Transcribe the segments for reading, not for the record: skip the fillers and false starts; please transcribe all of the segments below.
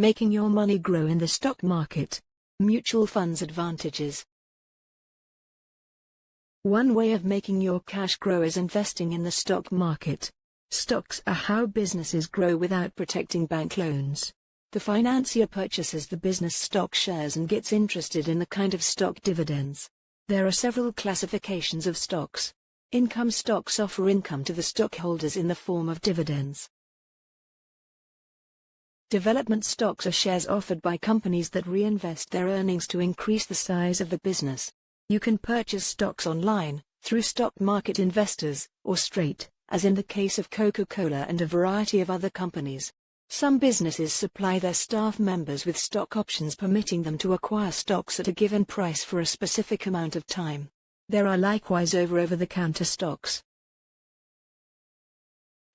Making your money grow in the stock market. Mutual funds advantages. One way of making your cash grow is investing in the stock market. Stocks are how businesses grow without protecting bank loans. The financier purchases the business stock shares and gets interested in the kind of stock dividends. There are several classifications of stocks. Income stocks offer income to the stockholders in the form of dividends. Development stocks are shares offered by companies that reinvest their earnings to increase the size of the business. You can purchase stocks online, through stock market investors, or straight, as in the case of Coca-Cola and a variety of other companies. Some businesses supply their staff members with stock options permitting them to acquire stocks at a given price for a specific amount of time. There are likewise over-the-counter stocks.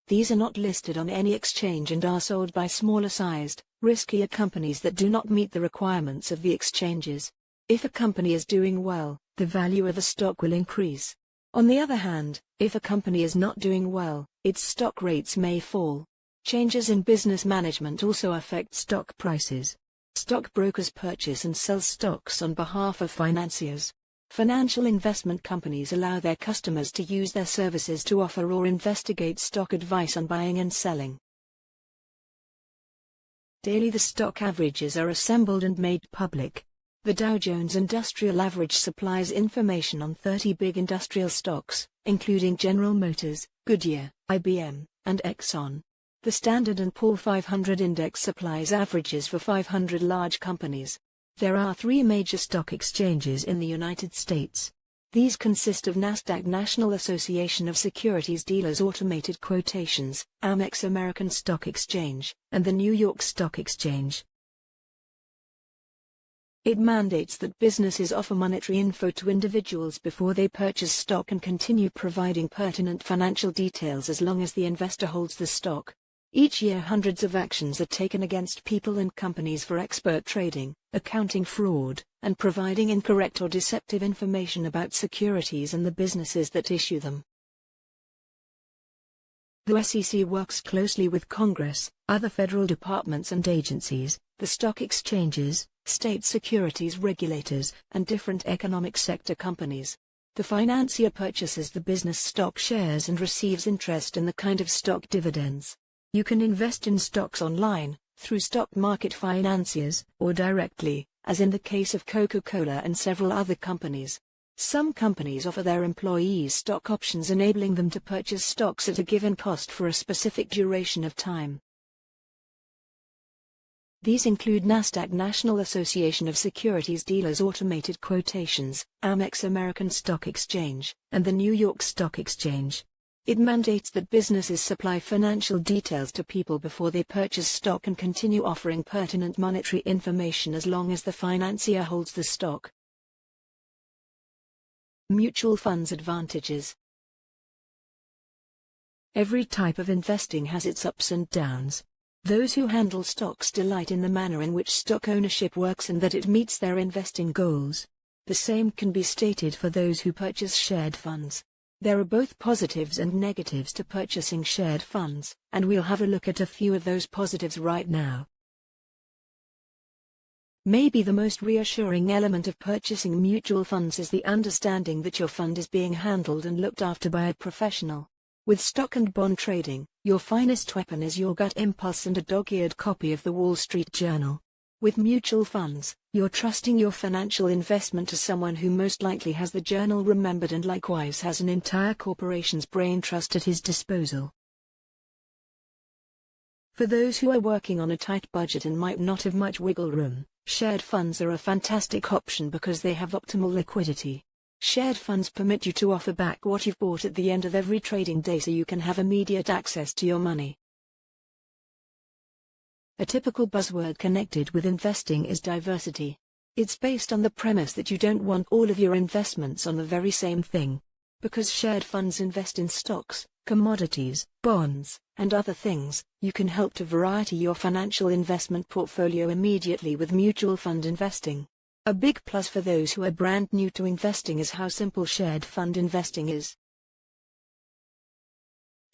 These are not listed on any exchange and are sold by smaller-sized, riskier companies that do not meet the requirements of the exchanges. If a company is doing well, the value of a stock will increase. On the other hand, if a company is not doing well, its stock rates may fall. Changes in business management also affect stock prices. Stockbrokers purchase and sell stocks on behalf of financiers. Financial investment companies allow their customers to use their services to offer or investigate stock advice on buying and selling. Daily the stock averages are assembled and made public. The Dow Jones Industrial Average supplies information on 30 big industrial stocks, including General Motors, Goodyear, IBM, and Exxon. The Standard & Poor's 500 index supplies averages for 500 large companies. There are 3 major stock exchanges in the United States. These consist of NASDAQ National Association of Securities Dealers Automated Quotations, Amex American Stock Exchange, and the New York Stock Exchange. It mandates that businesses offer monetary info to individuals before they purchase stock and continue providing pertinent financial details as long as the investor holds the stock. Each year hundreds of actions are taken against people and companies for expert trading, accounting fraud, and providing incorrect or deceptive information about securities and the businesses that issue them. The SEC works closely with Congress, other federal departments and agencies, the stock exchanges, state securities regulators, and different economic sector companies. The financier purchases the business stock shares and receives interest in the kind of stock dividends. You can invest in stocks online, through stock market financiers, or directly, as in the case of Coca-Cola and several other companies. Some companies offer their employees stock options enabling them to purchase stocks at a given cost for a specific duration of time. These include NASDAQ National Association of Securities Dealers Automated Quotations, Amex American Stock Exchange, and the New York Stock Exchange. It mandates that businesses supply financial details to people before they purchase stock and continue offering pertinent monetary information as long as the financier holds the stock. Mutual funds advantages. Every type of investing has its ups and downs. Those who handle stocks delight in the manner in which stock ownership works and that it meets their investing goals. The same can be stated for those who purchase shared funds. There are both positives and negatives to purchasing shared funds, and we'll have a look at a few of those positives right now. Maybe the most reassuring element of purchasing mutual funds is the understanding that your fund is being handled and looked after by a professional. With stock and bond trading, your finest weapon is your gut impulse and a dog-eared copy of the Wall Street Journal. With mutual funds, you're trusting your financial investment to someone who most likely has the journal remembered and likewise has an entire corporation's brain trust at his disposal. For those who are working on a tight budget and might not have much wiggle room, shared funds are a fantastic option because they have optimal liquidity. Shared funds permit you to offer back what you've bought at the end of every trading day so you can have immediate access to your money. A typical buzzword connected with investing is diversity. It's based on the premise that you don't want all of your investments on the very same thing. Because shared funds invest in stocks, commodities, bonds, and other things, you can help to variety your financial investment portfolio immediately with mutual fund investing. A big plus for those who are brand new to investing is how simple shared fund investing is.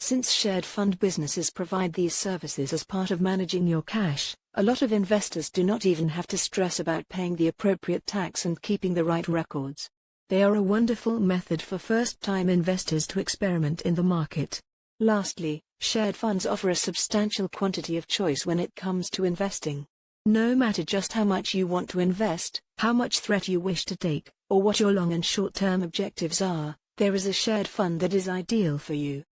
Since shared fund businesses provide these services as part of managing your cash, A lot of investors do not even have to stress about paying the appropriate tax and keeping the right records. They are a wonderful method for first-time investors to experiment in the market. Lastly, shared funds offer a substantial quantity of choice when it comes to investing. No matter just how much you want to invest, how much threat you wish to take, or what your long and short-term objectives are, there is a shared fund that is ideal for you.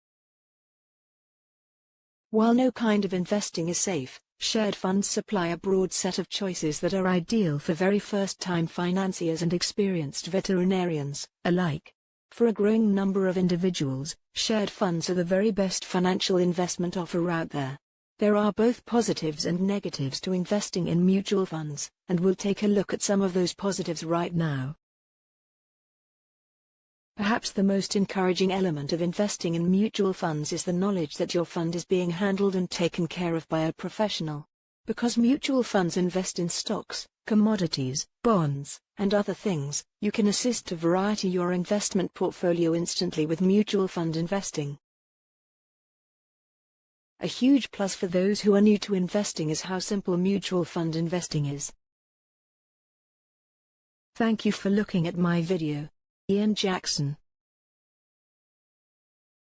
While no kind of investing is safe, shared funds supply a broad set of choices that are ideal for very first-time financiers and experienced veterinarians alike. For a growing number of individuals, shared funds are the very best financial investment offer out there. There are both positives and negatives to investing in mutual funds, and we'll take a look at some of those positives right now. Perhaps the most encouraging element of investing in mutual funds is the knowledge that your fund is being handled and taken care of by a professional. Because mutual funds invest in stocks, commodities, bonds, and other things, you can assist to variety your investment portfolio instantly with mutual fund investing. A huge plus for those who are new to investing is how simple mutual fund investing is. Thank you for looking at my video. Ian Jackson.